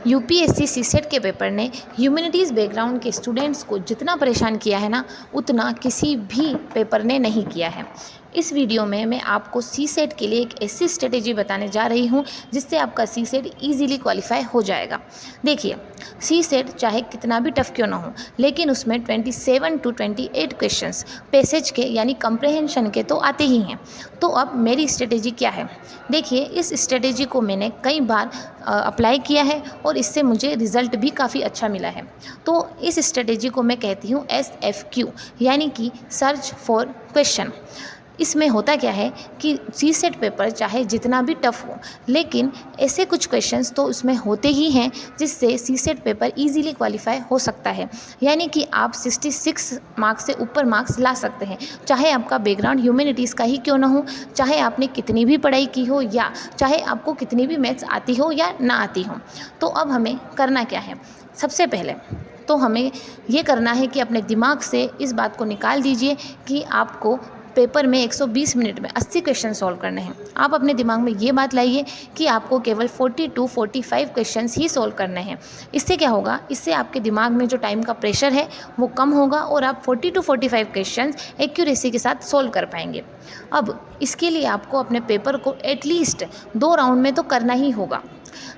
UPSC CSAT के paper ने humanities background के स्टूडेंट्स को जितना परेशान किया है ना, उतना किसी भी पेपर ने नहीं किया है। इस वीडियो में मैं आपको सीसेट के लिए एक ऐसी स्ट्रेटेजी बताने जा रही हूँ जिससे आपका सीसेट इजीली क्वालिफाई हो जाएगा। देखिए, सीसेट चाहे कितना भी टफ क्यों ना हो, लेकिन उसमें 27 to 28 क्वेश्चंस पैसेज के यानी कंप्रहेंशन के तो आते ही हैं। तो अब मेरी स्ट्रेटेजी क्या है? देखिए, इस स्ट्रेटेजी को मैंने कई बार अप्लाई किया है और इससे मुझे रिज़ल्ट भी काफ़ी अच्छा मिला है। तो इस स्ट्रेटेजी को मैं कहती हूँ SFQ, यानी कि सर्च फॉर क्वेश्चन। इसमें होता क्या है कि सीसेट पेपर चाहे जितना भी टफ हो, लेकिन ऐसे कुछ क्वेश्चंस तो उसमें होते ही हैं जिससे सीसेट पेपर इजीली क्वालिफाई हो सकता है। यानी कि आप 66 मार्क्स से ऊपर मार्क्स ला सकते हैं, चाहे आपका बैकग्राउंड ह्यूमैनिटीज़ का ही क्यों ना हो, चाहे आपने कितनी भी पढ़ाई की हो, या चाहे आपको कितनी भी मैथ्स आती हो या ना आती हो। तो अब हमें करना क्या है? सबसे पहले तो हमें ये करना है कि अपने दिमाग से इस बात को निकाल दीजिए कि आपको पेपर में 120 मिनट में 80 क्वेश्चन सॉल्व करने हैं। आप अपने दिमाग में ये बात लाइए कि आपको केवल 40 to 45 क्वेश्चंस ही सॉल्व करने हैं। इससे क्या होगा? इससे आपके दिमाग में जो टाइम का प्रेशर है वो कम होगा और आप 40 to 45 क्वेश्चंस एक्यूरेसी के साथ सॉल्व कर पाएंगे। अब इसके लिए आपको अपने पेपर को एटलीस्ट 2 राउंड में तो करना ही होगा।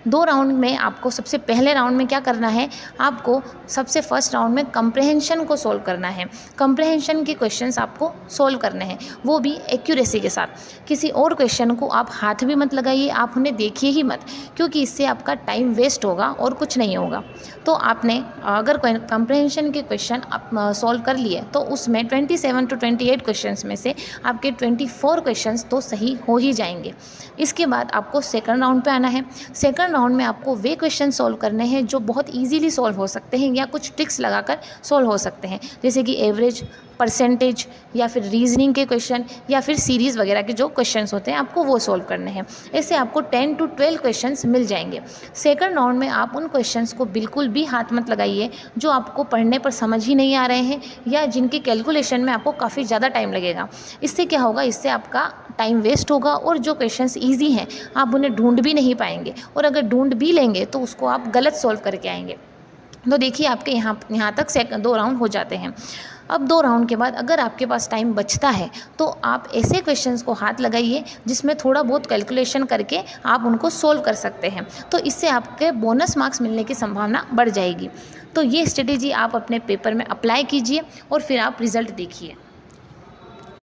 2 राउंड में आपको सबसे पहले राउंड में क्या करना है? आपको सबसे फर्स्ट राउंड में कंप्रहेंशन को सॉल्व करना है। कंप्रहेंशन के क्वेश्चंस आपको सॉल्व करने हैं, वो भी एक्यूरेसी के साथ। किसी और क्वेश्चन को आप हाथ भी मत लगाइए, आप उन्हें देखिए ही मत, क्योंकि इससे आपका टाइम वेस्ट होगा और कुछ नहीं होगा। तो आपने अगर कंप्रहेंशन के क्वेश्चन आप सॉल्व कर लिए तो उसमें 27 to 28 क्वेश्चंस में से आपके 24 क्वेश्चंस तो सही हो ही जाएंगे। इसके बाद आपको सेकंड राउंड पे आना है। सेकंड राउंड में आपको वे क्वेश्चन सॉल्व करने हैं जो बहुत इजीली सॉल्व हो सकते हैं या कुछ ट्रिक्स लगाकर सॉल्व हो सकते हैं, जैसे कि एवरेज, परसेंटेज, या फिर रीजनिंग के क्वेश्चन, या फिर सीरीज़ वगैरह के जो क्वेश्चंस होते हैं आपको वो सॉल्व करने हैं। ऐसे आपको 10 to 12 क्वेश्चंस मिल जाएंगे। सेकंड राउंड में आप उन क्वेश्चंस को बिल्कुल भी हाथ मत लगाइए जो आपको पढ़ने पर समझ ही नहीं आ रहे हैं या जिनके कैलकुलेशन में आपको काफ़ी ज़्यादा टाइम लगेगा। इससे क्या होगा? इससे आपका टाइम वेस्ट होगा और जो क्वेश्चंस ईजी हैं आप उन्हें ढूंढ भी नहीं पाएंगे, और अगर ढूंढ भी लेंगे तो उसको आप गलत सॉल्व करके आएंगे। तो देखिए, आपके यहाँ तक 2 राउंड हो जाते हैं। अब 2 राउंड के बाद अगर आपके पास टाइम बचता है तो आप ऐसे क्वेश्चंस को हाथ लगाइए जिसमें थोड़ा बहुत कैलकुलेशन करके आप उनको सोल्व कर सकते हैं। तो इससे आपके बोनस मार्क्स मिलने की संभावना बढ़ जाएगी। तो ये स्ट्रेटेजी आप अपने पेपर में अप्लाई कीजिए और फिर आप रिज़ल्ट देखिए।